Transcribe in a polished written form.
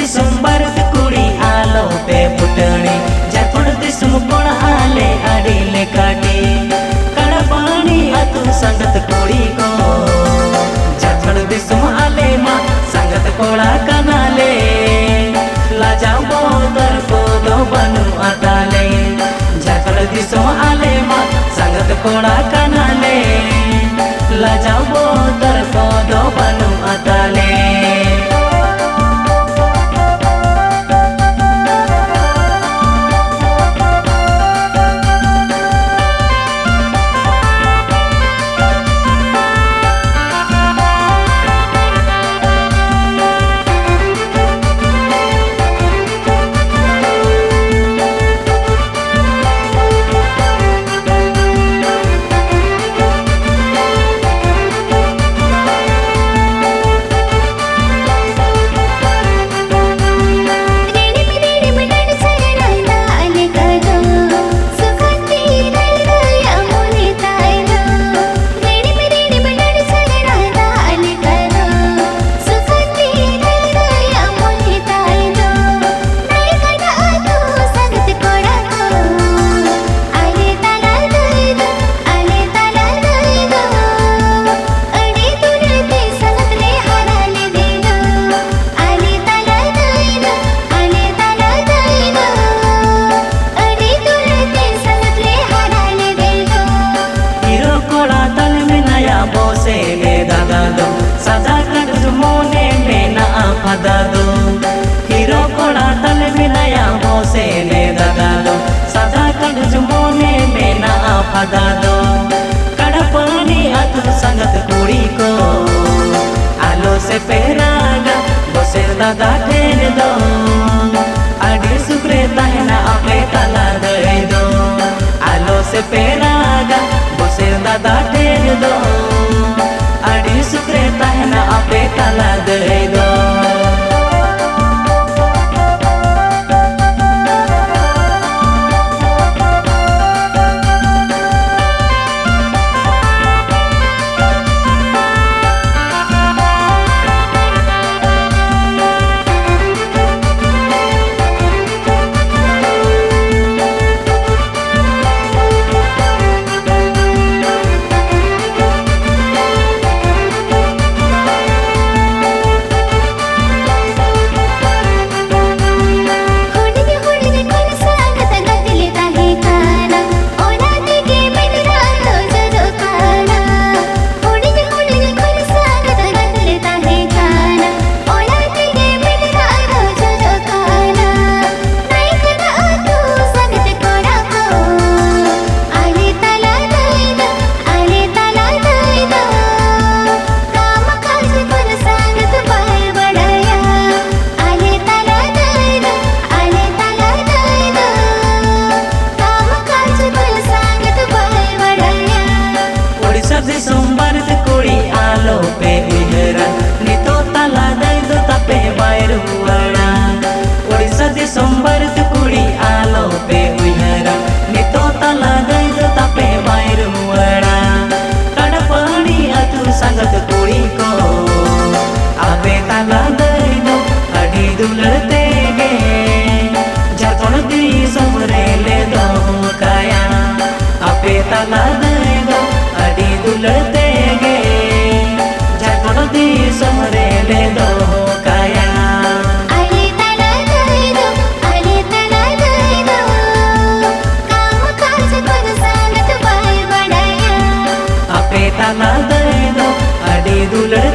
दिसंबर कुड़ी आलो पे पुटणी झारखंड दिसम कोण आले अड़ीले काटी कड़पानी अतु संगत कुड़ी को झारखंड दिसम आले माँ संगत कोड़ा कनाले लाजाओ बोदर को दो बनू अताले झारखंड दिसम आले माँ संगत कोड़ा कनाले लाजाओ बोदर को दो बनू अताले। दादो हीरो कोड़ा तल में नया भोसे ले दादो सदा कंड मोने में ना फदा दो कड़पानी अतु संगत कुड़ी को आलो से पेरागा बोसे दादा ठेर दो अड़ी सुक्रे तहना अपे तला दे दो आलो से पेरागा बोसे दादा ठेर दो अड़ी सुक्रे तहना अपे तला दे दो। दिसंबर कुड़ी आलो पे उहरा नितो तला दे दो तपे बायर हुआड़ा ओडिशा दिसंबर कुड़ी आलो पे उहरा नितो तला दे दो तपे बायर हुआड़ा कड़पानी अतु संगत कुड़ी को अबे तला दे दो अड़ी दुलते गे झारखंड दिसम रे ले दो काया अबे तला दे दो अड़ी दुलते गे झारखंड दिसम रे ले दो काया अले तला दे दो काम काज कर संगत बाय बड़ाया अपे तला दे दो अड़ी दुलते